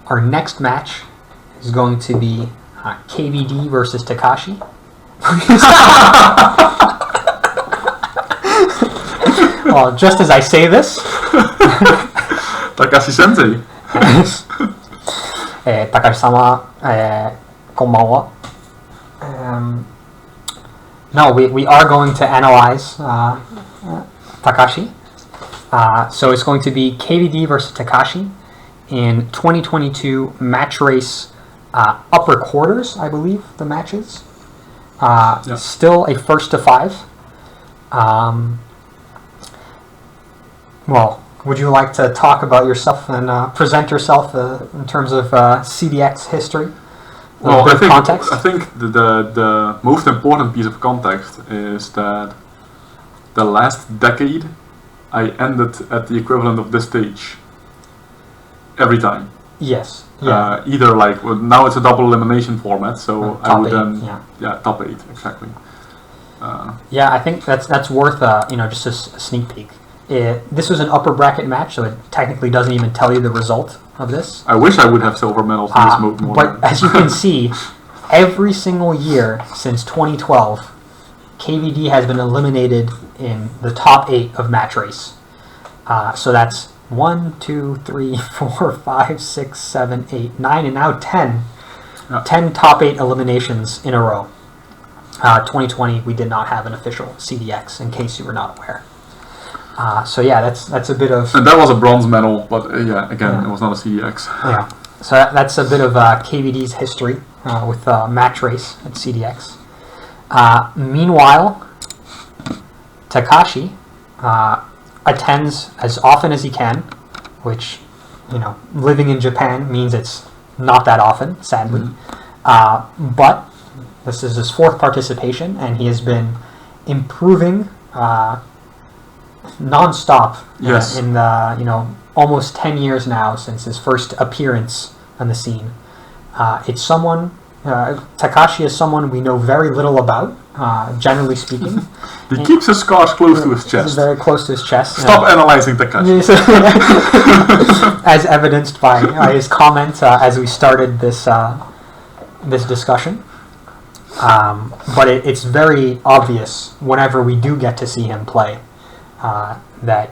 our next match is going to be KVD versus Takashi. Well, just as I say this, Takashi Sensei. 高橋様、こんばんは。No, we are going to analyze Takashi. So it's going to be KVD versus Takashi in 2022 match race upper quarters, I believe the match is. Still a first to 5. Well, would you like to talk about yourself and present yourself in terms of CDX history? Well, I think the most important piece of context is that the last decade I ended at the equivalent of this stage every time. Yes. Yeah. Either like now it's a double elimination format, so I would then top 8 exactly. I think that's worth just a sneak peek. This was an upper bracket match, so it technically doesn't even tell you the result of this. I wish I would have silver medals in this mode. But as you can see, every single year since 2012, KVD has been eliminated in the top 8 of match race. So that's 1, 2, 3, 4, 5, 6, 7, 8, 9, and now 10. 10 top 8 eliminations in a row. 2020, we did not have an official CDX, in case you were not aware. That's a bit of... And that was a bronze medal, but it was not a CDX. Yeah, so that's a bit of KVD's history with match race at CDX. Meanwhile, Takashi attends as often as he can, which, living in Japan means it's not that often, sadly. But this is his 4th participation, and he has been improving non-stop in the almost 10 years now since his first appearance on the scene. It's someone Takashi is someone we know very little about, generally speaking. He keeps his scars close to his chest. Very close to his chest. Stop analyzing Takashi. As evidenced by his comment as we started this discussion. But it's very obvious whenever we do get to see him play that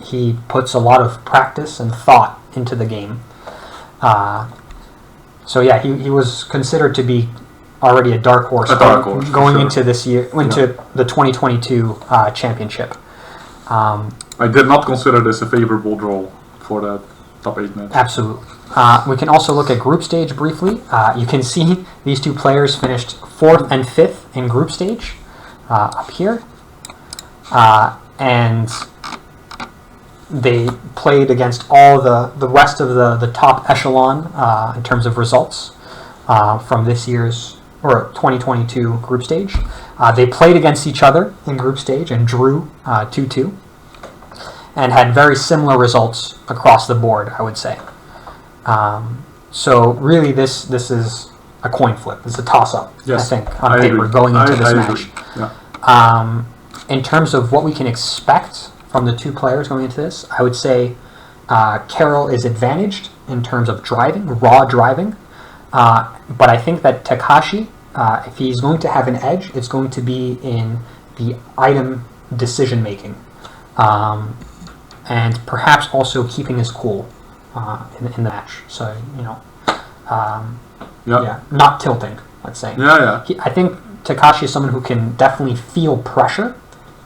he puts a lot of practice and thought into the game. He was considered to be already a dark horse going into this year, into the 2022 championship. I did not consider this a favorable draw for that top 8 match. Absolutely. We can also look at group stage briefly. You can see these two players finished 4th and 5th in group stage up here. And they played against all the rest of the top echelon in terms of results from this year's or 2022 group stage. They played against each other in group stage and drew 2-2 and had very similar results across the board, I would say. So really this is a coin flip. It's a toss-up, yes, I think, on paper going into this match. Yeah. In terms of what we can expect from the two players going into this, I would say Carroll is advantaged in terms of raw driving. But I think that Takashi, if he's going to have an edge, it's going to be in the item decision making. And perhaps also keeping his cool in the match. So, not tilting, let's say. I think Takashi is someone who can definitely feel pressure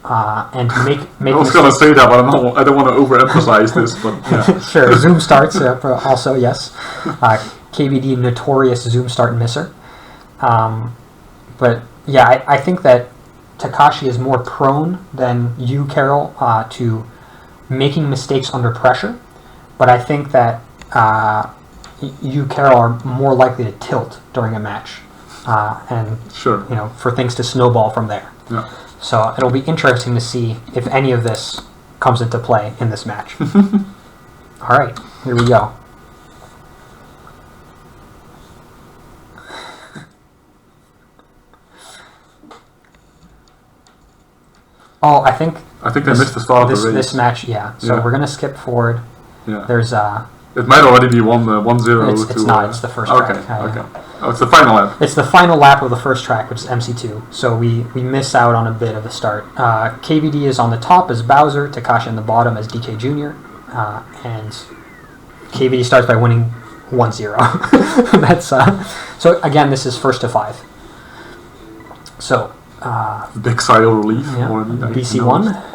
and make I was going to say that, but I don't want to overemphasize this. But yeah. Sure, zoom starts also, yes. KVD notorious zoom start misser. I think that Takashi is more prone than you, Carol, to making mistakes under pressure. But I think that you, Carol, are more likely to tilt during a match. And sure. For things to snowball from there. Yeah. So it'll be interesting to see if any of this comes into play in this match. All right, here we go. Oh, I think they missed the start of the race. This match, yeah. So we're gonna skip forward. Yeah. There's It might already be 1-0. It's not. It's the first track. Okay. Oh, it's the final lap. It's the final lap of the first track, which is MC2. So we miss out on a bit of the start. KVD is on the top as Bowser, Takashi on the bottom as DK Jr. And KVD starts by winning 1-0. That's so again, this is first to 5. So big sigh of relief. Yeah, BC1.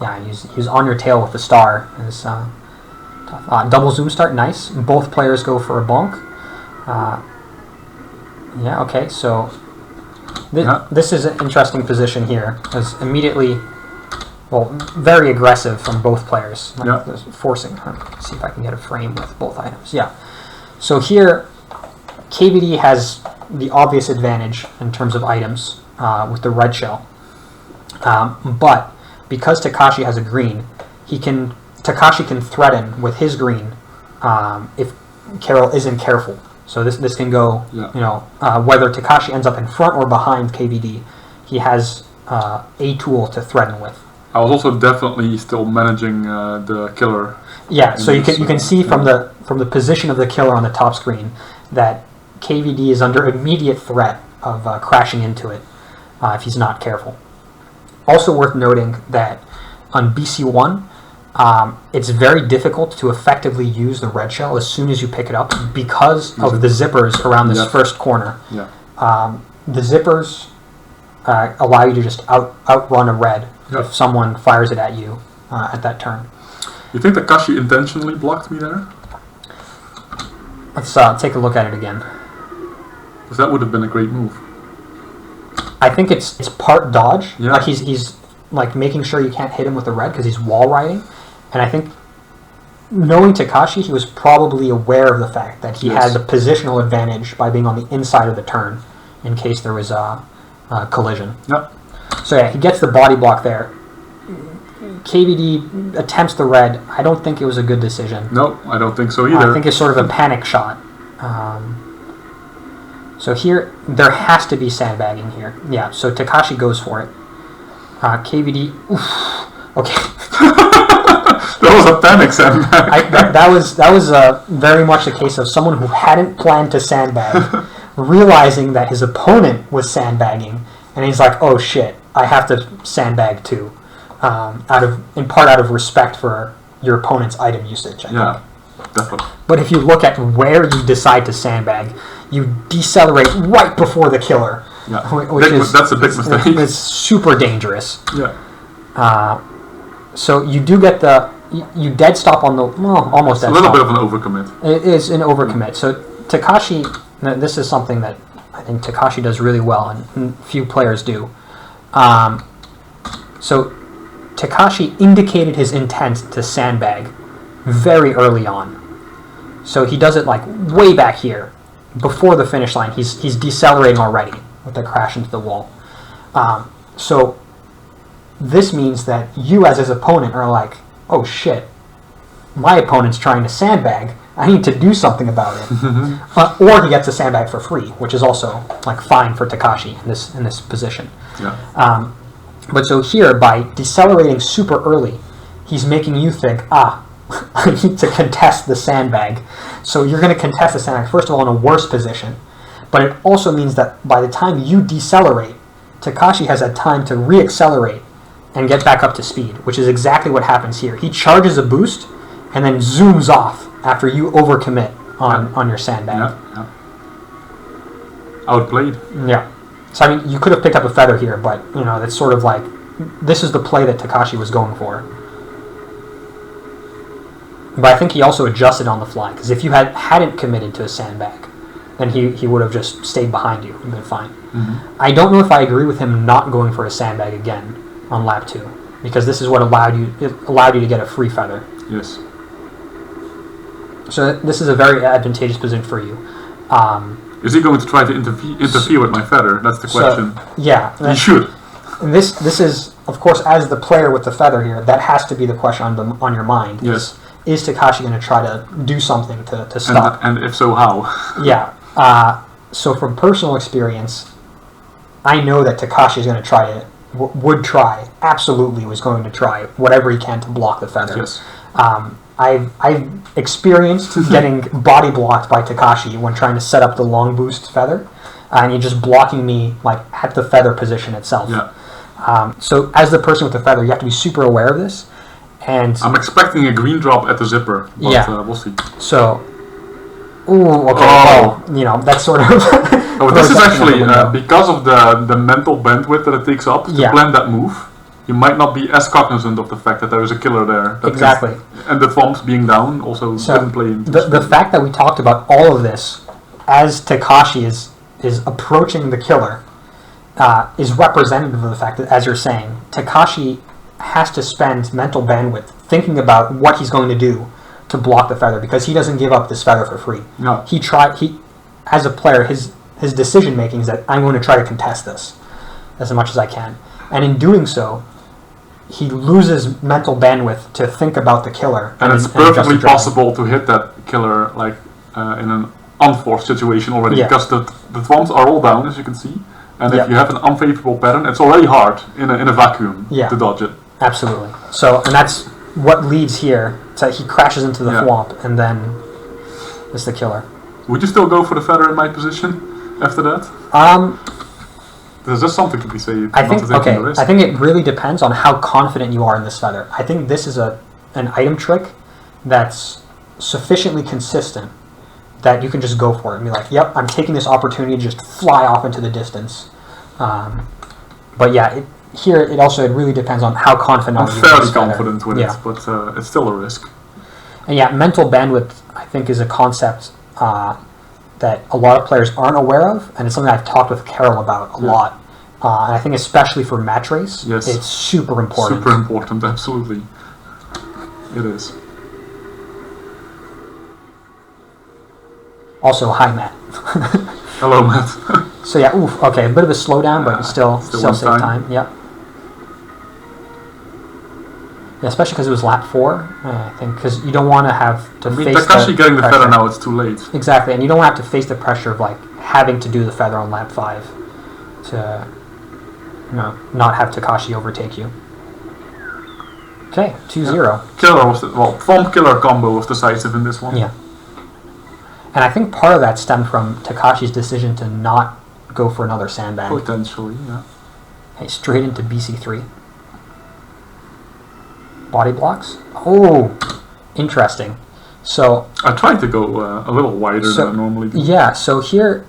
Yeah, he was on your tail with the star. Double zoom start, nice. Both players go for a bonk. Yeah, okay, so this is an interesting position here. Because immediately, well, very aggressive from both players. Forcing. Let's see if I can get a frame with both items. Yeah. So here, KVD has the obvious advantage in terms of items with the red shell. But because Takashi has a green, Takashi can threaten with his green if Carol isn't careful. So this can go, whether Takashi ends up in front or behind KVD, he has a tool to threaten with. I was also definitely still managing the killer. Yeah, so you can see from the position of the killer on the top screen that KVD is under immediate threat of crashing into it if he's not careful. Also worth noting that on BC1, it's very difficult to effectively use the red shell as soon as you pick it up because of the zippers around this first corner. Yeah. The zippers allow you to just outrun a red if someone fires it at you at that turn. You think Takashi intentionally blocked me there? Let's take a look at it again. Because that would have been a great move. I think it's part dodge. Yeah. Like he's like making sure you can't hit him with the red because he's wall riding. And I think, knowing Takashi, he was probably aware of the fact that he had the positional advantage by being on the inside of the turn in case there was a collision. Yep. So yeah, he gets the body block there. KVD attempts the red. I don't think it was a good decision. No, I don't think so either. I think it's sort of a panic shot. So here, there has to be sandbagging here. Yeah, so Takashi goes for it. KVD, oof, okay. That was a panic sandbag. That was very much a case of someone who hadn't planned to sandbag, realizing that his opponent was sandbagging, and he's like, "Oh shit, I have to sandbag too," in part out of respect for your opponent's item usage. I think. Definitely. But if you look at where you decide to sandbag, you decelerate right before the killer. Yeah, that's a big mistake. It's super dangerous. Yeah. So you do get you dead stop on the almost dead stop. A little bit of an overcommit. It is an overcommit. So Takashi, this is something that I think Takashi does really well, and few players do. So Takashi indicated his intent to sandbag very early on. So he does it like way back here, before the finish line. He's decelerating already with the crash into the wall. So this means that you as his opponent are like, oh shit, my opponent's trying to sandbag, I need to do something about it. Or he gets a sandbag for free, which is also like fine for Takashi in this position. Yeah. But so here, by decelerating super early, he's making you think, I need to contest the sandbag. So you're going to contest the sandbag, first of all, in a worse position. But it also means that by the time you decelerate, Takashi has had time to reaccelerate and get back up to speed, which is exactly what happens here. He charges a boost and then zooms off after you overcommit on your sandbag. Yeah. Outplayed. Yeah. So I mean, you could have picked up a feather here, but that's sort of like, this is the play that Takashi was going for. But I think he also adjusted on the fly, because if you hadn't committed to a sandbag, then he would have just stayed behind you and been fine. Mm-hmm. I don't know if I agree with him not going for a sandbag again on lap 2, because this is what allowed you to get a free feather. Yes. So this is a very advantageous position for you. Is he going to try to interfere with my feather? That's the question. Yeah. He should. And this is, of course, as the player with the feather here, that has to be the question on your mind. Yes. Is Takashi going to try to do something to stop? And if so, how? Yeah. So from personal experience, I know that Takashi is going to absolutely was going to try whatever he can to block the feather. Yes. I've experienced getting body blocked by Takashi when trying to set up the long boost feather, and you're just blocking me like at the feather position itself. Yeah. So as the person with the feather, you have to be super aware of this. And I'm expecting a green drop at the zipper, but yeah. We'll see. So, ooh, okay, well, that's sort of... Oh, this is actually, because of the mental bandwidth that it takes up to plan that move, you might not be as cognizant of the fact that there is a killer there. Exactly. And the thwomps being down also didn't play into the fact that we talked about all of this as Takashi is approaching the killer is representative of the fact that, as you're saying, Takashi has to spend mental bandwidth thinking about what he's going to do to block the feather, because he doesn't give up this feather for free. No. He as a player, his decision making is that I'm going to try to contest this as much as I can, and in doing so, he loses mental bandwidth to think about the killer. And it's perfectly possible to hit that killer like in an unforced situation already, because the thwomps are all down, as you can see. And if you have an unfavorable pattern, it's already hard in a vacuum to dodge it. Absolutely. So, and that's what leads here to he crashes into the thwomp, and then it's the killer. Would you still go for the feather in my position after that? There's just something to be said. I think it really depends on how confident you are in this feather. I think this is an item trick that's sufficiently consistent that you can just go for it and be like, yep, I'm taking this opportunity to just fly off into the distance. But yeah, it really depends on how confident I'm fairly confident with it, but it's still a risk. And yeah, mental bandwidth, I think, is a concept that a lot of players aren't aware of, and it's something I've talked with Carol about a lot. And I think especially for match race, it's super important. Super important, absolutely. It is. Also, hi Matt. Hello Matt. So yeah, okay, a bit of a slowdown, but still save time. Yep. Yeah, especially because it was lap 4, I think, because you don't want to have to face Takashi getting the feather now, it's too late. Exactly, and you don't have to face the pressure of like having to do the feather on lap 5 to not have Takashi overtake you. Okay, 2-0. Killer was thwomp killer combo was decisive in this one. Yeah. And I think part of that stemmed from Takashi's decision to not go for another sandbag. Potentially, yeah. Okay, straight into BC3. Body blocks. Oh, interesting. So I tried to go a little wider than I normally do. Yeah. So here,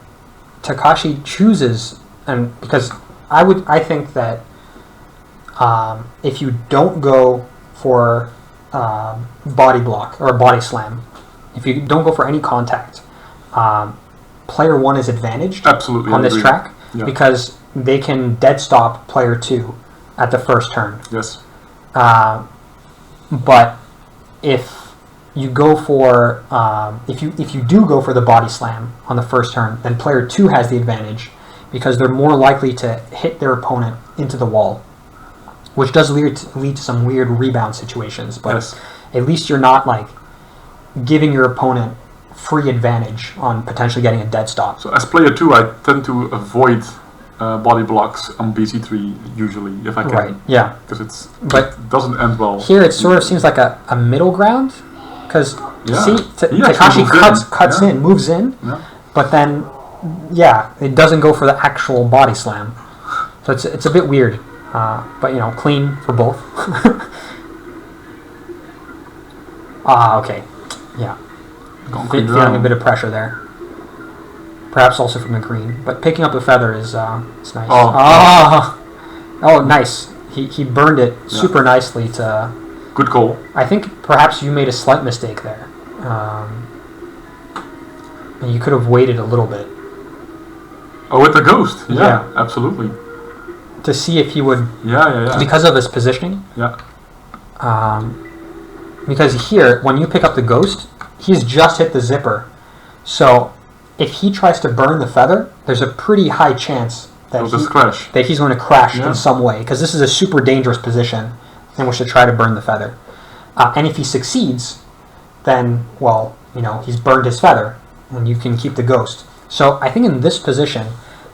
Takashi chooses, and because I think that if you don't go for body block or body slam, if you don't go for any contact, player 1 is advantaged on this track because they can dead stop player 2 at the first turn. Yes. But if you go for if you do go for the body slam on the first turn, then player 2 has the advantage because they're more likely to hit their opponent into the wall, which does lead to some weird rebound situations. But at least you're not like giving your opponent free advantage on potentially getting a dead stop. So as player 2, I tend to avoid body blocks on BC3 usually, if I can. Right, yeah. Because it doesn't end well. Here it sort of seems like a middle ground, because see, Takashi cuts in, moves in, but then, it doesn't go for the actual body slam. So it's a bit weird, but clean for both. Okay. Yeah. Feeling a bit of pressure there. Perhaps also from the green. But picking up the feather is it's nice. Oh, nice. He burned it super nicely to... Good call. I think perhaps you made a slight mistake there. And you could have waited a little bit. Oh, with the ghost? Yeah, absolutely. To see if he would... Yeah. Because of his positioning. Yeah. Because here, when you pick up the ghost, he's just hit the zipper. So if he tries to burn the feather, there's a pretty high chance that he's going to crash in some way, because this is a super dangerous position in which to try to burn the feather. And if he succeeds, then, he's burned his feather, and you can keep the ghost. So I think in this position,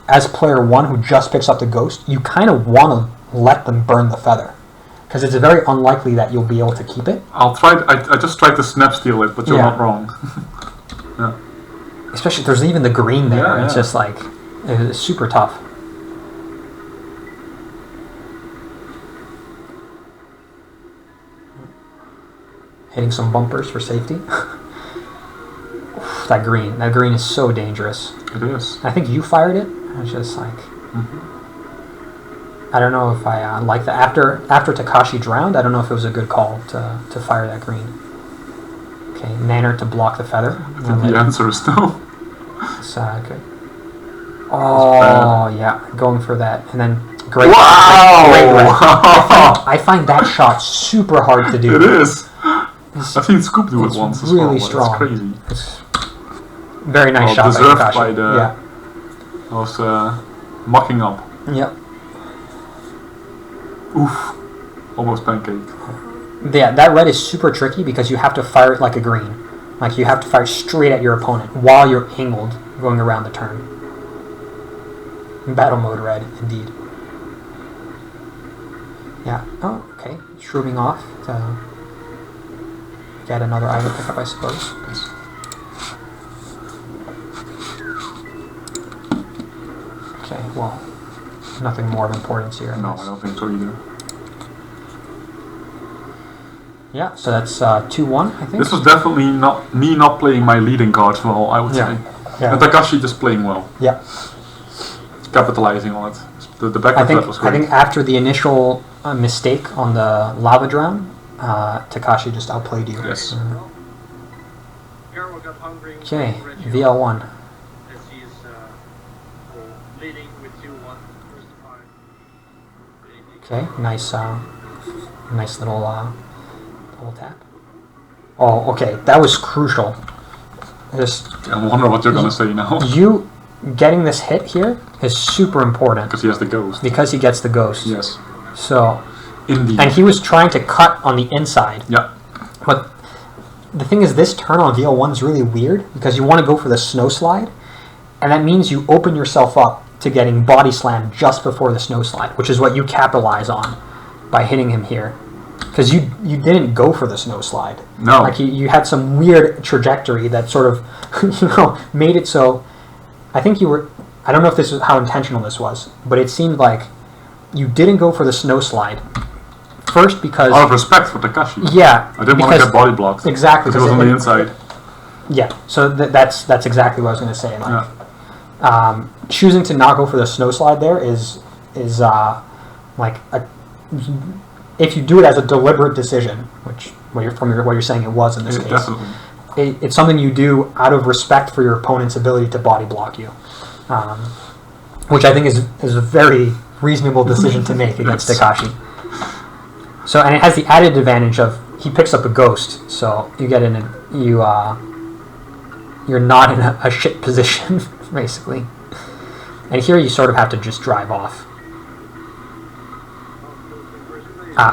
as player 1 who just picks up the ghost, you kind of want to let them burn the feather, because it's very unlikely that you'll be able to keep it. I'll try. I just tried to snap steal it, but you're not wrong. Yeah. Especially there's even the green there. Yeah, it's just like it's super tough. Hitting some bumpers for safety. That green is so dangerous. It is. I think you fired it. It's just like I don't know if I like that. After Takashi drowned, I don't know if it was a good call to fire that green. Okay, Nanner to block the feather. I think the answer is no. It's good. Oh yeah, going for that, and then great. Wow! Great red. I find that shot super hard to do. It is. I've seen Scoop do it once. Really as well, strong. It's crazy. It's very nice shot deserved by Takashi. by the. I was mucking up. Yep. Oof. Almost pancake. Yeah, that red is super tricky because you have to fire it like a green. Like you have to fire straight at your opponent while you're angled going around the turn. Battle mode red, indeed. Yeah. Oh, okay. Shrooming off to get another item pickup, I suppose. Yes. Okay, well, nothing more of importance here. No, I don't think so either. Yeah, so that's 2-1, I think. This was definitely not me not playing my leading cards well, I would say. Yeah. And Takashi just playing well. Yeah. Capitalizing on it. The back I of think that was great. I think after the initial mistake on the lava drown, Takashi just outplayed you. Yes. Okay, VL1. Okay, nice little tap. Oh, okay, that was crucial. I wonder what you're gonna say now. You getting this hit here is super important Because he has the ghost. because he gets the ghost. Yes. So, Indeed. and he was trying to cut on the inside. Yeah. But the thing is, this turn on VL1 is really weird because you want to go for the snow slide, and that means you open yourself up to getting body slammed just before the snow slide, which is what you capitalize on by hitting him here. Because you didn't go for the snow slide. No. Like you had some weird trajectory that sort of made it so. I think you were. I don't know if this is how intentional this was, but it seemed like you didn't go for the snow slide. First because out of respect for Takashi. Yeah. I didn't want to get body blocked. Exactly. Because it was on the inside. Yeah. So that's exactly what I was going to say. Like, choosing to not go for the snow slide there is like a. If you do it as a deliberate decision, which what you're saying it was in this case, definitely. It's something you do out of respect for your opponent's ability to body block you, which I think is a very reasonable decision to make against Takashi. So, and it has the added advantage of he picks up a ghost, so you get you're not in a shit position basically, and here you sort of have to just drive off.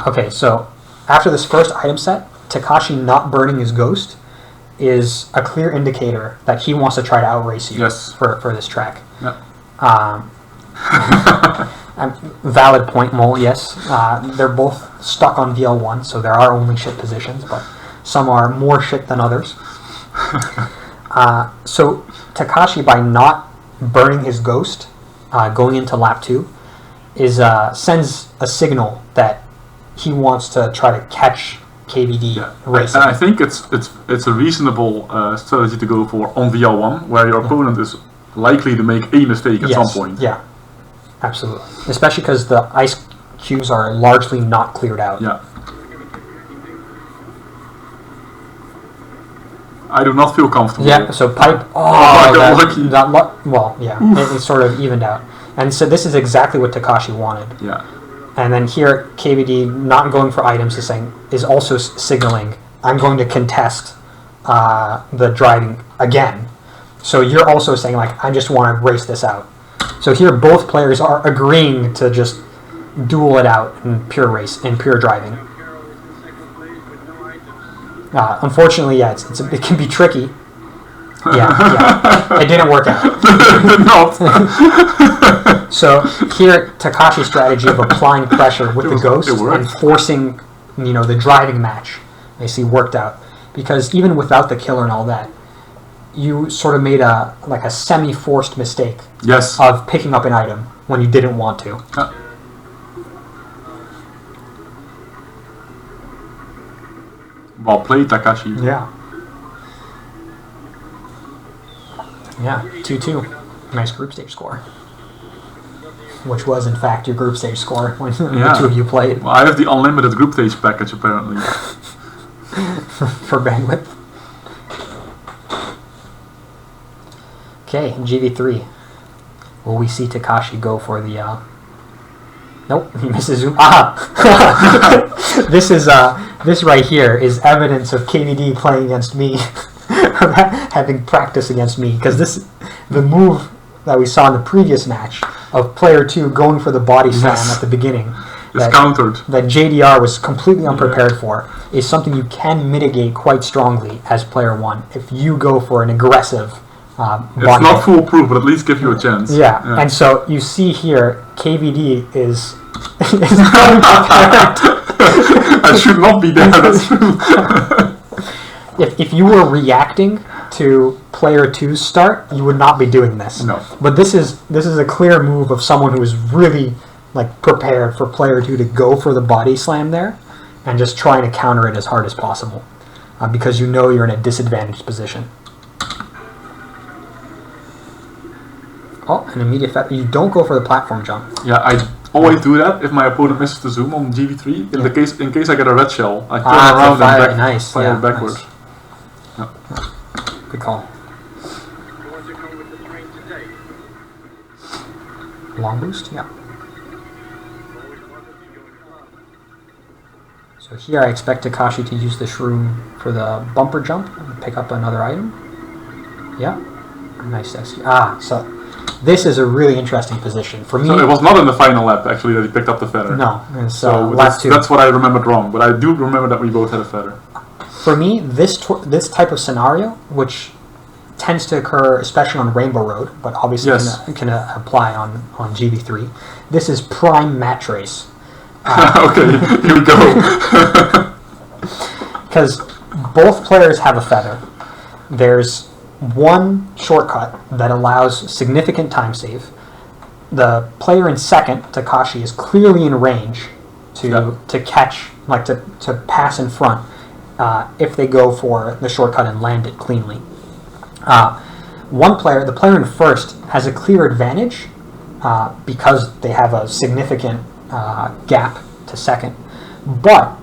Okay, so after this first item set, Takashi not burning his ghost is a clear indicator that he wants to try to outrace you for this track. Yeah. Valid point, Mole, yes. They're both stuck on VL1, so there are only shit positions, but some are more shit than others. So Takashi, by not burning his ghost going into lap 2, sends a signal that he wants to try to catch KVD racing. And I think it's a reasonable strategy to go for on VL1, where your opponent is likely to make a mistake at some point. Yeah, absolutely. Especially because the ice cubes are largely not cleared out. Yeah. I do not feel comfortable. Yeah, so pipe. It sort of evened out. And so this is exactly what Takashi wanted. Yeah. And then here, KVD not going for items is also signaling, I'm going to contest the driving again. So you're also saying, like, I just want to race this out. So here both players are agreeing to just duel it out in pure race, in pure driving. Unfortunately, yeah, it can be tricky. Yeah, it didn't work out. It did not. So here, Takashi's strategy of applying pressure with the ghost and forcing, the driving match, I see worked out. Because even without the killer and all that, you sort of made a semi-forced mistake of picking up an item when you didn't want to. Well played, Takashi. Yeah. Yeah, 2-2. Nice group stage score. Which was, in fact, your group stage score when the two of you played. Well, I have the unlimited group stage package, apparently. For bandwidth. Okay, GV3. Will we see Takashi go for the... Nope, he misses zoom. This right here is evidence of KVD playing against me. Having practice against me. Because the move that we saw in the previous match of player 2 going for the body slam at the beginning, countered. That JDR was completely unprepared for, is something you can mitigate quite strongly as player 1 if you go for an aggressive body. It's not foolproof, but at least give you a chance. Yeah, and so you see here, KVD is unprepared. I should not be there, that's true. If you were reacting to player 2's start, you would not be doing this. No. But this is a clear move of someone who is really prepared for player 2 to go for the body slam there and just trying to counter it as hard as possible because you're in a disadvantaged position. Oh, an immediate effect. You don't go for the platform jump. Yeah, I always do that if my opponent misses the zoom on GV3. In case I get a red shell, I turn around and fire it backwards. Nice. Yeah. Good call. Long boost? Yeah. So here I expect Takashi to use the shroom for the bumper jump and pick up another item. Yeah. Nice. So this is a really interesting position. For me, so it was not in the final lap, actually, that he picked up the feather. No. So lap 2. That's what I remembered wrong, but I do remember that we both had a feather. For me, this type of scenario, which tends to occur especially on Rainbow Road, but obviously can apply on GV3, this is prime match race. Okay, here we go. Because both players have a feather. There's one shortcut that allows significant time save. The player in second, Takashi, is clearly in range to catch, to pass in front if they go for the shortcut and land it cleanly. The player in first, has a clear advantage because they have a significant gap to second, but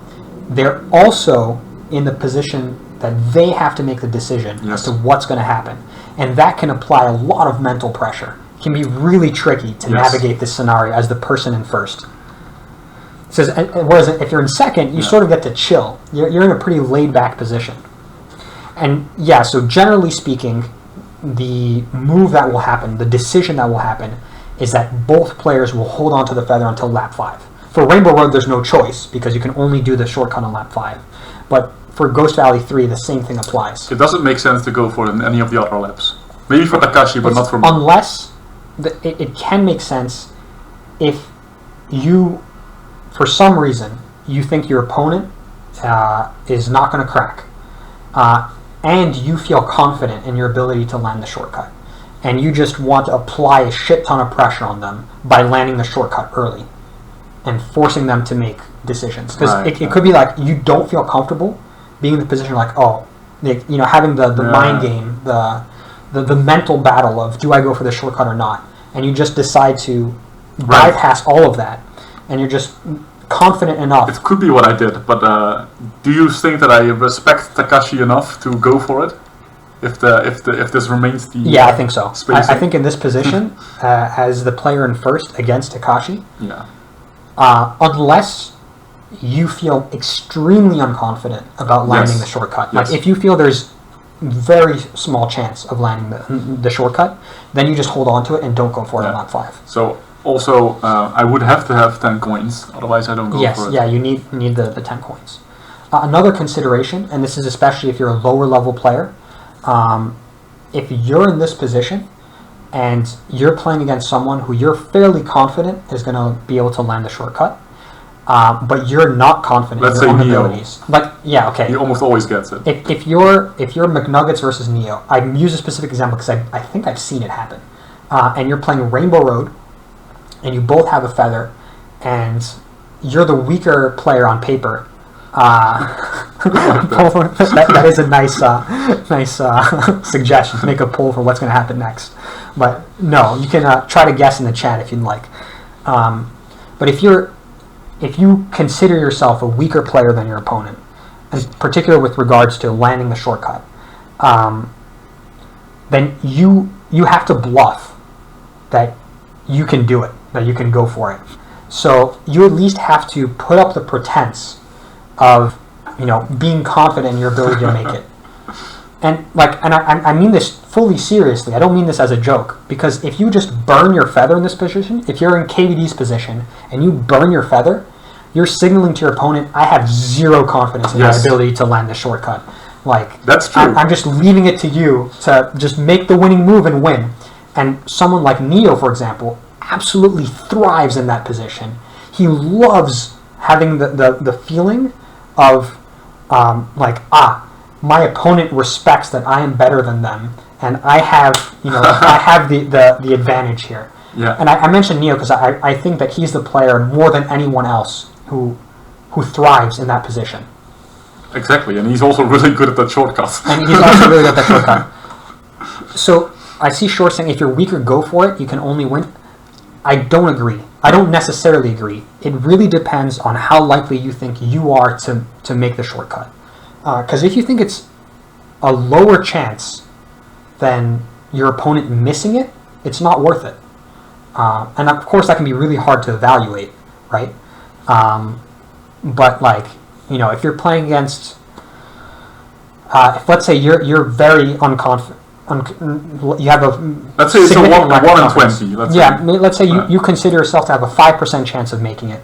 they're also in the position that they have to make the decision as to what's going to happen, and that can apply a lot of mental pressure. It can be really tricky to navigate this scenario as the person in first. Whereas if you're in second, you sort of get to chill. You're in a pretty laid-back position. And so generally speaking, the move that will happen, the decision that will happen, is that both players will hold on to the feather until lap 5. For Rainbow Road, there's no choice because you can only do the shortcut on lap 5. But for Ghost Valley 3, the same thing applies. It doesn't make sense to go for it in any of the other laps. Maybe for Takashi, but not for me. Unless it can make sense if you, for some reason, you think your opponent is not going to crack, and you feel confident in your ability to land the shortcut, and you just want to apply a shit ton of pressure on them by landing the shortcut early and forcing them to make decisions. Because it could be like you don't feel comfortable being in the position having the mind game, the mental battle of do I go for the shortcut or not, and you just decide to bypass all of that, and you're just confident enough. It could be what I did, but do you think that I respect Takashi enough to go for it? If this remains the I think so. I think in this position, as the player in first against Takashi, unless you feel extremely unconfident about landing the shortcut, like if you feel there's very small chance of landing the shortcut, then you just hold on to it and don't go for it on lap 5. So also, I would have to have 10 coins, otherwise I don't go for it. Yes, you need the 10 coins. Another consideration, and this is especially if you're a lower level player, if you're in this position, and you're playing against someone who you're fairly confident is going to be able to land the shortcut, but you're not confident Let's in your own say Neo. abilities. Like, yeah, okay. He almost always gets it. If you're McNuggets versus Neo, I use a specific example because I think I've seen it happen. And you're playing Rainbow Road, and you both have a feather, and you're the weaker player on paper. That is a nice suggestion. Make a poll for what's going to happen next. But no, you can try to guess in the chat if you'd like. But if you consider yourself a weaker player than your opponent, in particular with regards to landing the shortcut, then you have to bluff that you can do it, that you can go for it. So you at least have to put up the pretense of, being confident in your ability to make it. And I mean this fully seriously. I don't mean this as a joke, because if you just burn your feather in this position, if you're in KVD's position and you burn your feather, you're signaling to your opponent, I have zero confidence in my ability to land the shortcut. Like, that's true. I'm just leaving it to you to just make the winning move and win. And someone like Neo, for example, absolutely thrives in that position. He loves having the feeling of my opponent respects that I am better than them, and I have I have the advantage here. Yeah. And I mentioned Neo because I think that he's the player more than anyone else who thrives in that position. Exactly, and he's also really good at that shortcut. And he's also really good at that shortcut. So I see Short saying if you're weaker, go for it. You can only win. I don't agree. I don't necessarily agree. It really depends on how likely you think you are to make the shortcut. Because if you think it's a lower chance than your opponent missing it, it's not worth it. And of course, that can be really hard to evaluate, right? But if you're playing against, if let's say you're very unconfident. You have a let's say it's a 1 in 20. Let's say you consider yourself to have a 5% chance of making it,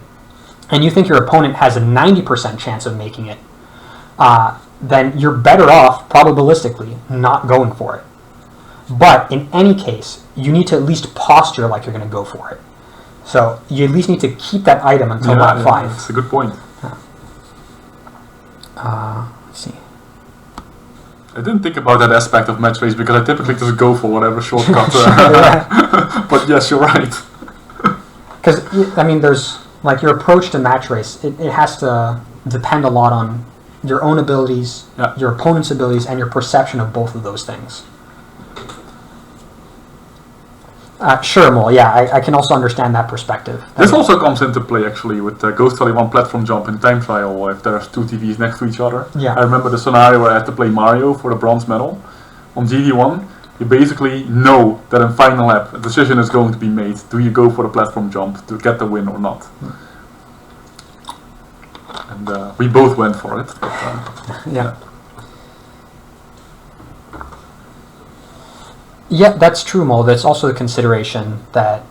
and you think your opponent has a 90% chance of making it, then you're better off, probabilistically, not going for it. But in any case, you need to at least posture like you're going to go for it. So you at least need to keep that item until lap 5. That's a good point. Let's see. I didn't think about that aspect of match race because I typically just go for whatever shortcut. But yes, you're right. Because there's your approach to match race. It has to depend a lot on your own abilities, your opponent's abilities, and your perception of both of those things. Sure, Mole. Yeah, I can also understand that perspective. This also comes into play actually with Ghost Valley 1 platform jump in time trial if there's two TVs next to each other. Yeah. I remember the scenario where I had to play Mario for the bronze medal. On GV1, you basically know that in final lap a decision is going to be made. Do you go for the platform jump to get the win or not? And we both went for it. But, yeah. Yeah, that's true, Mo. That's also a consideration that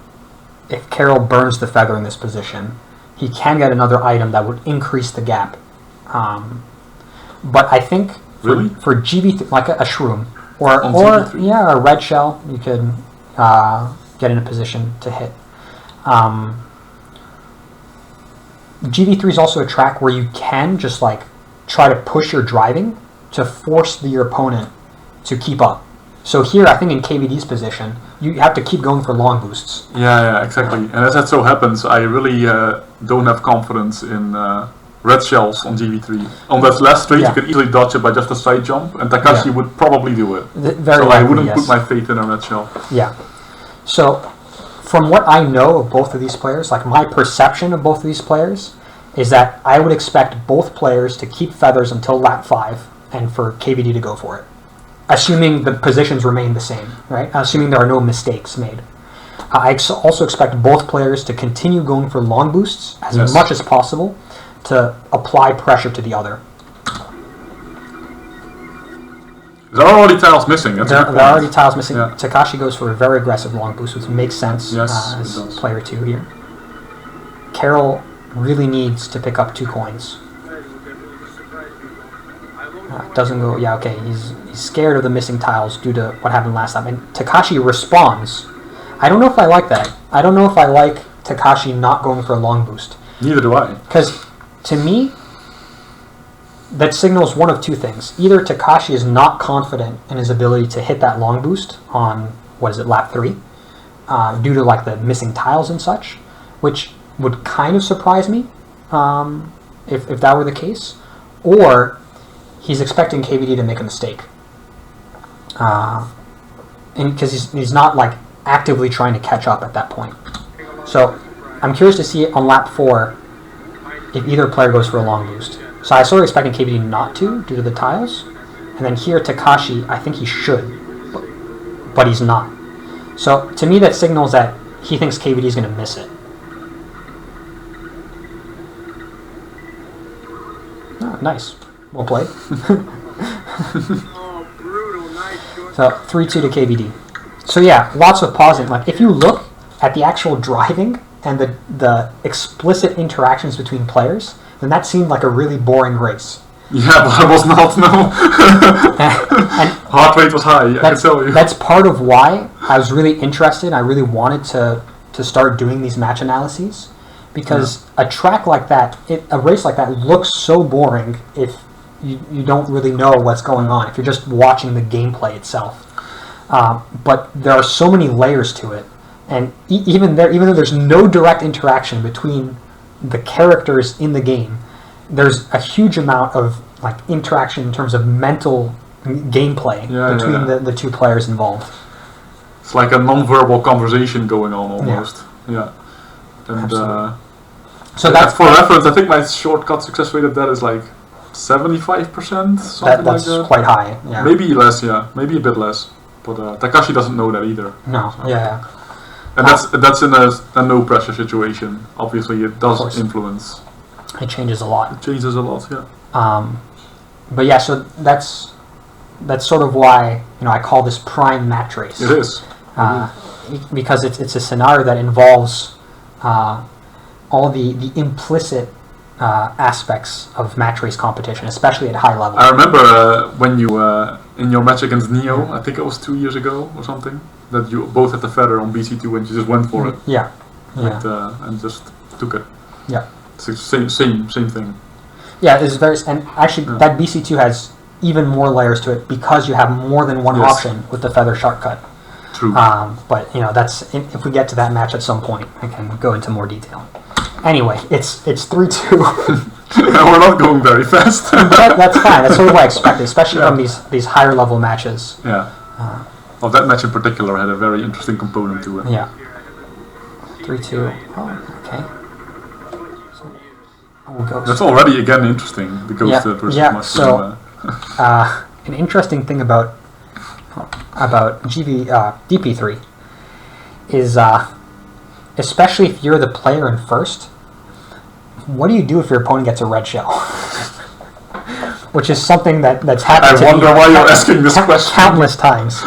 if Carroll burns the feather in this position, he can get another item that would increase the gap. But I think for GV3, like a shroom, or a red shell, you could get in a position to hit. GV3 is also a track where you can just try to push your driving to force your opponent to keep up. So here, I think in KVD's position, you have to keep going for long boosts. Yeah, exactly. And as that so happens, I really don't have confidence in red shells on GV3. On that last straight, you could easily dodge it by just a side jump, and Takashi would probably do it. I wouldn't put my faith in a red shell. Yeah. So, from what I know of both of these players, my perception of both of these players, is that I would expect both players to keep feathers until lap 5, and for KVD to go for it. Assuming the positions remain the same, right? Assuming there are no mistakes made. I also expect both players to continue going for long boosts as much as possible to apply pressure to the other. There are already tiles missing. There are already tiles missing. Yeah. Takashi goes for a very aggressive long boost, which makes sense as player 2 here. Carroll really needs to pick up 2 coins. Doesn't go. Yeah, okay. He's scared of the missing tiles due to what happened last time. And Takashi responds. I don't know if I like that. I don't know if I like Takashi not going for a long boost. Neither do I. Because to me, that signals one of two things. Either Takashi is not confident in his ability to hit that long boost on, lap 3, due to like the missing tiles and such, which would kind of surprise me if that were the case. Or he's expecting KVD to make a mistake. Because he's not like actively trying to catch up at that point. So I'm curious to see on lap 4 if either player goes for a long boost. So I sort of expecting KVD not to due to the tiles. And then here Takashi, I think he should, but he's not. So to me that signals that he thinks KVD is going to miss it. Oh, nice. Well played. So 3-2 to KVD. So yeah, lots of pausing. Like if you look at the actual driving and the explicit interactions between players, then that seemed like a really boring race. Yeah, but it was not, no. and heart rate was high, I can tell you. That's part of why I was really interested. I really wanted to start doing these match analyses. Because a track like that, a race like that looks so boring if you don't really know what's going on, if you're just watching the gameplay itself. But there are so many layers to it. And even though there's no direct interaction between the characters in the game, there's a huge amount of like interaction in terms of mental gameplay between the two players involved. It's like a non-verbal conversation going on almost. Yeah. And so that's for reference, I think my shortcut success rate of that is like 75%, something like that. That's quite high. Yeah. Maybe less, maybe a bit less. But Takashi doesn't know that either. No. So. Yeah. And that's in a no pressure situation. Obviously, it does influence. It changes a lot. It changes a lot, yeah. But yeah, so that's sort of why I call this prime match race. It is. Because it's a scenario that involves all the implicit aspects of match race competition, especially at high level. I remember when you in your match against Neo, I think it was 2 years ago or something, that you both had the feather on BC2 and you just went for it. Yeah. And just took it. Yeah. It's the same thing. Yeah, it's very, and actually that BC2 has even more layers to it because you have more than one option with the feather shortcut. True. But that's if we get to that match at some point, I can go into more detail. Anyway, it's 3-2. We're not going very fast. That's fine. That's sort of what I expected, especially from these higher level matches. Yeah. Well, that match in particular had a very interesting component to it. Yeah. 3-2. Oh, okay. Ghost. That's already again interesting. The Ghost versus Mushroom. So, an interesting thing about DP3 is, especially if you're the player in first, what do you do if your opponent gets a red shell? Which is something that's happened to me. I wonder why you're asking this question. Countless times.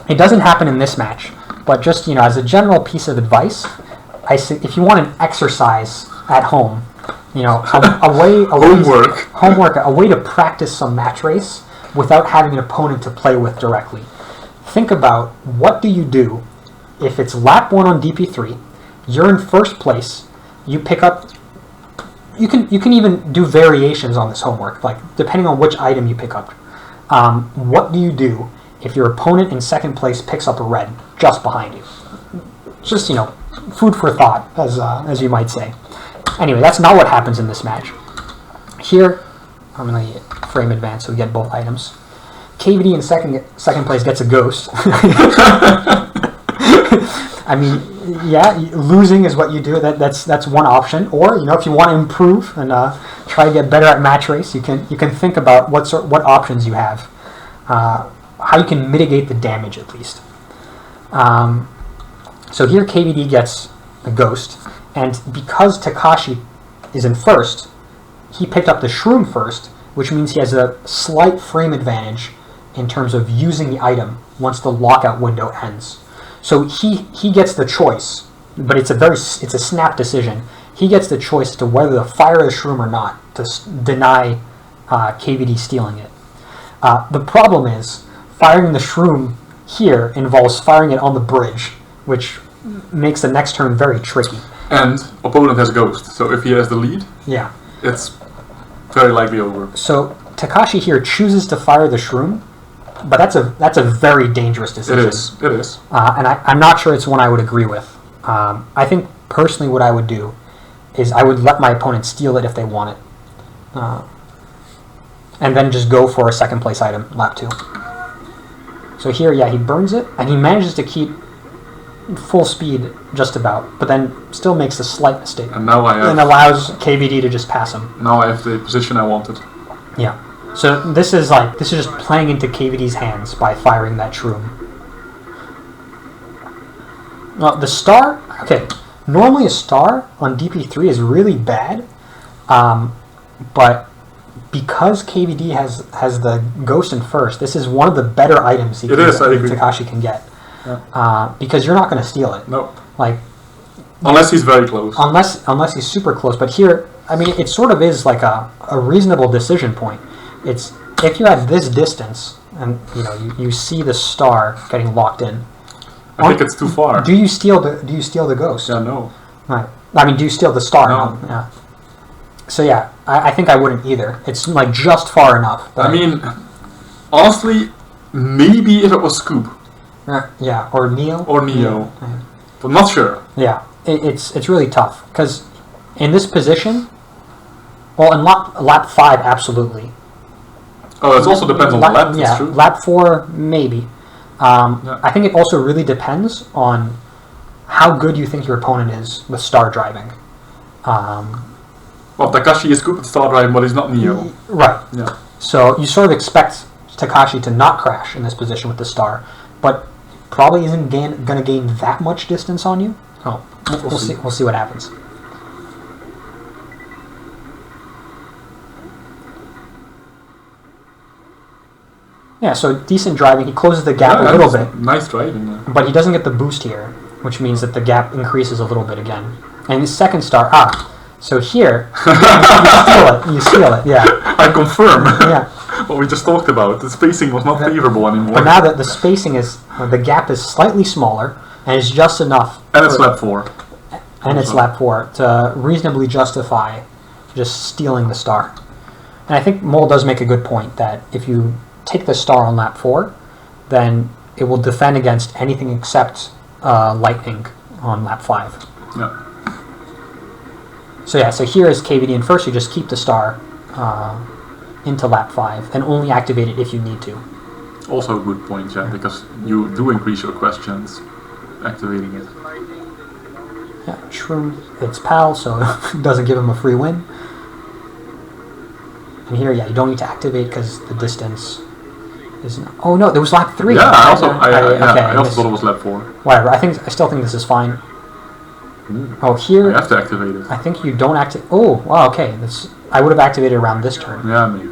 It doesn't happen in this match, but just as a general piece of advice, I say if you want an exercise at home, a way to practice some match race without having an opponent to play with directly. Think about what do you do if it's lap 1 on DP3, you're in first place, you pick up. You can even do variations on this homework, like depending on which item you pick up. What do you do if your opponent in second place picks up a red just behind you? Just food for thought, as you might say. Anyway, that's not what happens in this match. Here, I'm going to frame advance so we get both items. KVD in second place gets a ghost. I mean, losing is what you do. That's one option. Or if you want to improve and try to get better at match race, you can think about what options you have, how you can mitigate the damage at least. So here KVD gets a ghost, and because Takashi is in first, he picked up the shroom first, which means he has a slight frame advantage in terms of using the item once the lockout window ends. So he gets the choice, but it's a snap decision. He gets the choice to whether to fire the shroom or not, to deny KVD stealing it. The problem is, firing the shroom here involves firing it on the bridge, which makes the next turn very tricky. And opponent has Ghost, so if he has the lead, yeah, it's very likely over. So Takashi here chooses to fire the shroom, but that's a very dangerous decision. It is. And I'm not sure it's one I would agree with. I think personally what I would do is I would let my opponent steal it if they want it. And then just go for a second place item, lap 2. So here, yeah, he burns it, and he manages to keep full speed just about, but then still makes a slight mistake. And now and allows KVD to just pass him. Now I have the position I wanted. Yeah. So this is just playing into KVD's hands by firing that shroom. Well, the star, okay, normally a star on DP3 is really bad, but because KVD has the Ghost in first, this is one of the better items Takashi can get. Yeah. Because you're not going to steal it. Nope. Like, unless he's very close. Unless he's super close. But here, I mean, it sort of is like a reasonable decision point. It's if you're at this distance and you see the star getting locked in. I think it's too far. Do you steal the Ghost? Yeah, no. Right. I mean, do you steal the star? No. Yeah. So yeah, I think I wouldn't either. It's like just far enough. I mean, honestly, maybe if it was Scoop. Yeah, or Neo. Yeah. But not sure. Yeah, it's really tough because in this position, well, in lap 5, absolutely. Oh, it also depends on the lap. Yeah, true. Lap 4 maybe. I think it also really depends on how good you think your opponent is with star driving. Well, Takashi is good with star driving, but he's not Neo. Right. Yeah. So you sort of expect Takashi to not crash in this position with the star, but probably isn't going to gain that much distance on you. Oh, we'll see. We'll see what happens. Yeah, so decent driving. He closes the gap a little bit. Nice driving. Yeah. But he doesn't get the boost here, which means that the gap increases a little bit again. And his second star, so here, you steal it, yeah. I confirm. Yeah. What we just talked about. The spacing was not favorable anymore. But now that the spacing is, the gap is slightly smaller, and it's just enough. And it's lap 4. And it's lap 4 to reasonably justify just stealing the star. And I think Mole does make a good point that if you take the star on lap 4, then it will defend against anything except lightning on lap 5. Yeah. So yeah, so here is KVD in first. You just keep the star into lap 5 and only activate it if you need to. Also a good point, yeah, because you do increase your questions activating it. Yeah, Shroom, it's PAL, so it doesn't give him a free win. And here, yeah, you don't need to activate because the distance is. Oh no, there was lap 3. Yeah, I also thought it was lap 4. Whatever. I still think this is fine. Ooh, oh, here you have to activate it. I think you don't activate. Oh, wow. Okay, I would have activated around this turn. Yeah, maybe.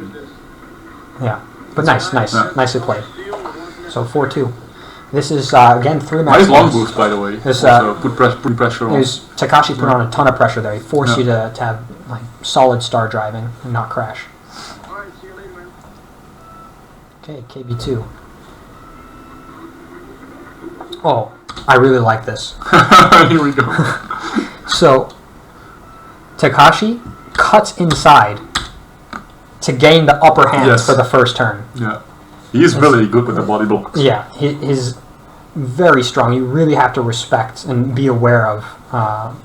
Yeah, but nicely played. So 4-2. This is again 3 Nice matches. long boost, by the way. So put pressure on. Takashi put on a ton of pressure there. He forced you to have like solid star driving and not crash. Okay, KB2. Oh, I really like this. Here we go. So, Takashi cuts inside to gain the upper hand for the first turn. Yeah. He's really good with the body blocks. Yeah, he's very strong. You really have to respect and be aware of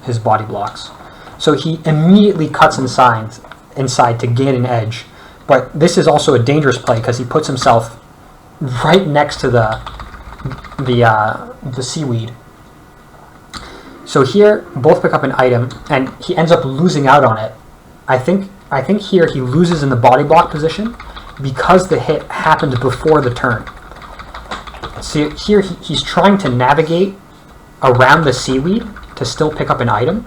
his body blocks. So he immediately cuts inside to gain an edge. But this is also a dangerous play because he puts himself right next to the seaweed. So here, both pick up an item, and he ends up losing out on it. I think here he loses in the body block position because the hit happened before the turn. See, here he's trying to navigate around the seaweed to still pick up an item,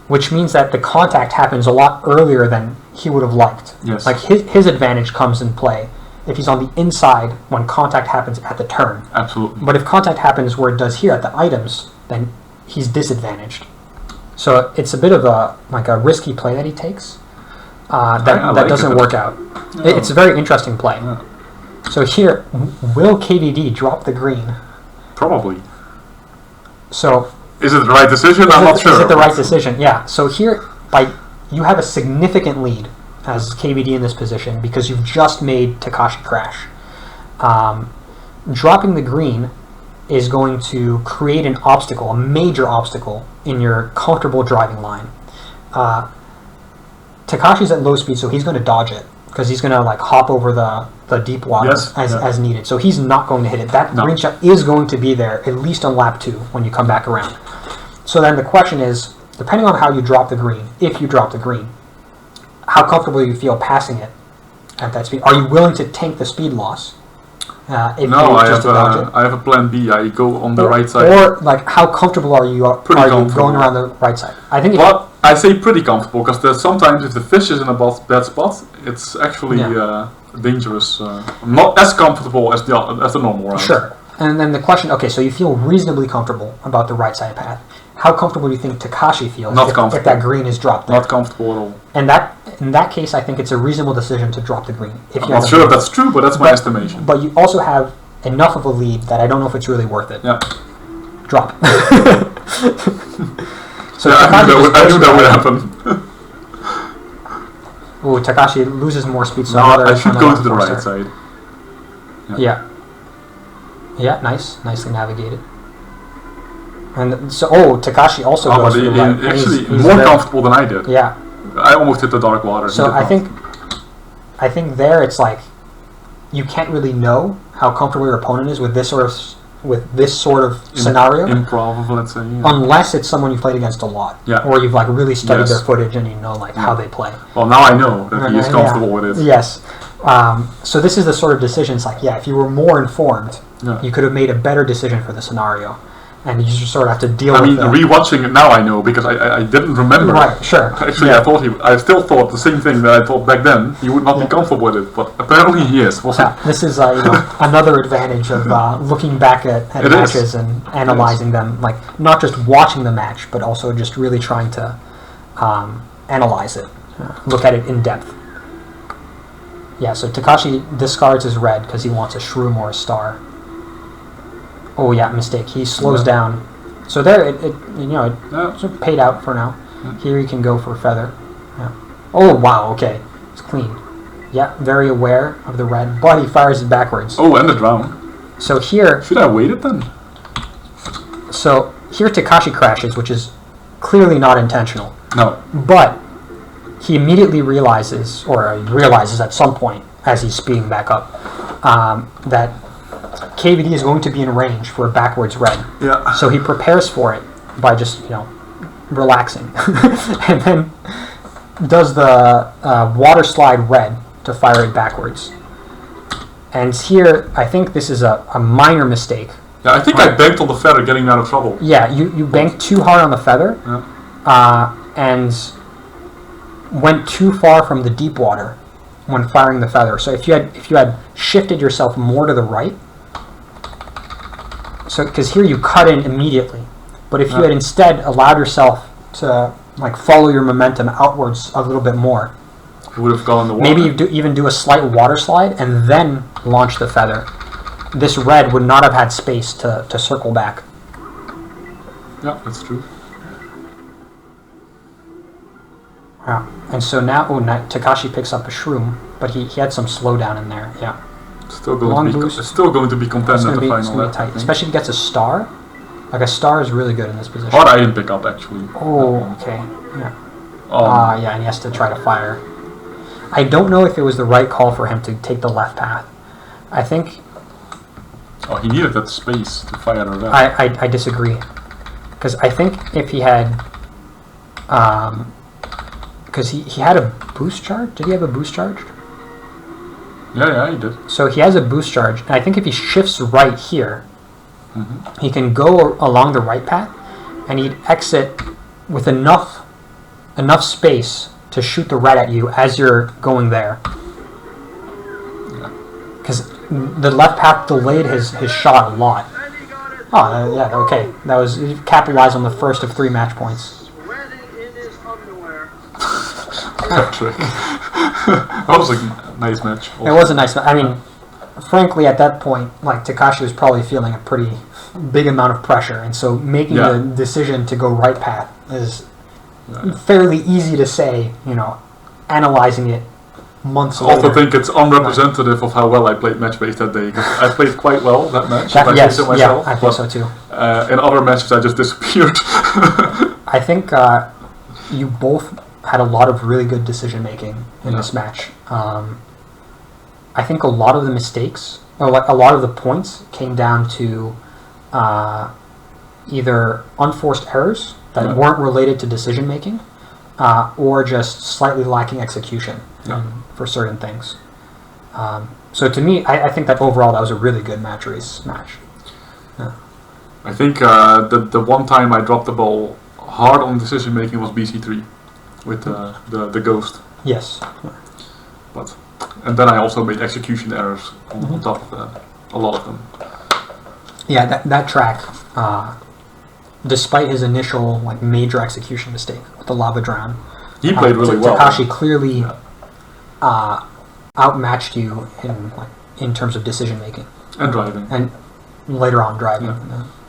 which means that the contact happens a lot earlier than he would have liked. Yes. Like his advantage comes in play if he's on the inside when contact happens at the turn. Absolutely. But if contact happens where it does here at the items, then he's disadvantaged. So it's a bit of a risky play that he takes. that doesn't work out. Yeah. It's a very interesting play. Yeah. So here, will KVD drop the green? Probably. So is it the right decision? I'm not sure. Is it the right decision? Yeah. So here, you have a significant lead as KVD in this position because you've just made Takashi crash. Dropping the green is going to create an obstacle, a major obstacle, in your comfortable driving line. Takashi's at low speed, so he's going to dodge it because he's going to like hop over the deep water as needed. So he's not going to hit it. That green shot is going to be there at least on lap 2 when you come back around. So then the question is, depending on how you drop the green, if you drop the green, how comfortable you feel passing it at that speed. Are you willing to tank the speed loss? I have a plan B. I go on the right side. Or like, how comfortable are you going around the right side? I think. But I say pretty comfortable because sometimes if the fish is in a bad spot, it's actually dangerous. Not as comfortable as the normal route. Sure. And then the question. Okay, so you feel reasonably comfortable about the right side path. How comfortable do you think Takashi feels if that green is dropped there? Not comfortable at all. And in that case, I think it's a reasonable decision to drop the green. I'm not sure if that's true, but that's my estimation. But you also have enough of a lead that I don't know if it's really worth it. Yeah. Drop. So I knew that would happen. Ooh, Takashi loses more speed. So I should go to the right side. Yeah, nicely navigated. And so, Takashi also goes to the right. Actually, he's more comfortable than I did. Yeah. I almost hit the dark water. So I think there it's like you can't really know how comfortable your opponent is with this sort of scenario. Improv, let's say. Yeah. Unless it's someone you've played against a lot. Yeah. Or you've like really studied their footage and you know like how they play. Well, now I know that he is comfortable with it. Yes. So this is the sort of decision. It's like, if you were more informed, you could have made a better decision for the scenario. And you just sort of have to deal with it. Rewatching it now I know because I didn't remember. Right, sure. Actually, I still thought the same thing that I thought back then. He would not be comfortable with it, but apparently he is. This is another advantage of looking back at matches and analyzing them, like not just watching the match, but also just really trying to analyze it, look at it in depth. Yeah, so Takashi discards his red because he wants a shroom or a star. Oh yeah, mistake. He slows down. So there, it paid out for now. Here he can go for feather. Yeah. Oh wow, okay, it's clean. Yeah, very aware of the red, but he fires it backwards. Oh, and the drown. So here, should I wait it then? So here Takashi crashes, which is clearly not intentional. No. But he immediately realizes at some point as he's speeding back up, that KVD is going to be in range for a backwards red. Yeah. So he prepares for it by just, relaxing. And then does the water slide red to fire it backwards. And here, I think this is a minor mistake. Yeah, I think I banked on the feather getting me out of trouble. Yeah, you banked too hard on the feather. Yeah. And went too far from the deep water when firing the feather. So if you had shifted yourself more to the right, so because here you cut in immediately, but if you had instead allowed yourself to follow your momentum outwards a little bit more, you would have gone in the water. Maybe you even do a slight water slide and then launch the feather. This red would not have had space to circle back. Yeah, that's true. Yeah, and so now, Takashi picks up a shroom, but he had some slowdown in there. Yeah. Still going to be content at the final lap. Tight, especially if he gets a star. Like a star is really good in this position. What I didn't pick up actually. Oh, okay. Yeah. Yeah, and he has to try to fire. I don't know if it was the right call for him to take the left path. I think. Oh, he needed that space to fire the left. I disagree, because I think if he had, because he had a boost charge. Did he have a boost charge? Yeah, he did. So he has a boost charge, and I think if he shifts right here, he can go along the right path, and he'd exit with enough space to shoot the red at you as you're going there. Because the left path delayed his shot a lot. Oh, yeah, okay. That was, he capitalized on the first of 3 match points. that trick. That was a nice match. Also. It was a nice match. I mean, frankly, at that point, like Takashi was probably feeling a pretty big amount of pressure, and so making the decision to go right path is fairly easy to say. Analyzing it months later. I also think it's unrepresentative of how well I played match based that day. Because I played quite well that match. I think so too. In other matches, I just disappeared. I think you both had a lot of really good decision making in this match. I think a lot of the mistakes, or like a lot of the points, came down to either unforced errors that weren't related to decision making, or just slightly lacking execution for certain things. So to me, I think that overall that was a really good match. Yeah. I think the one time I dropped the ball hard on decision making was BC3 with the ghost. Yes. And then I also made execution errors on top of that, a lot of them. Yeah, that track, despite his initial major execution mistake with the lava drown, he played really well. Takashi clearly outmatched you in terms of decision making and driving, and later on driving.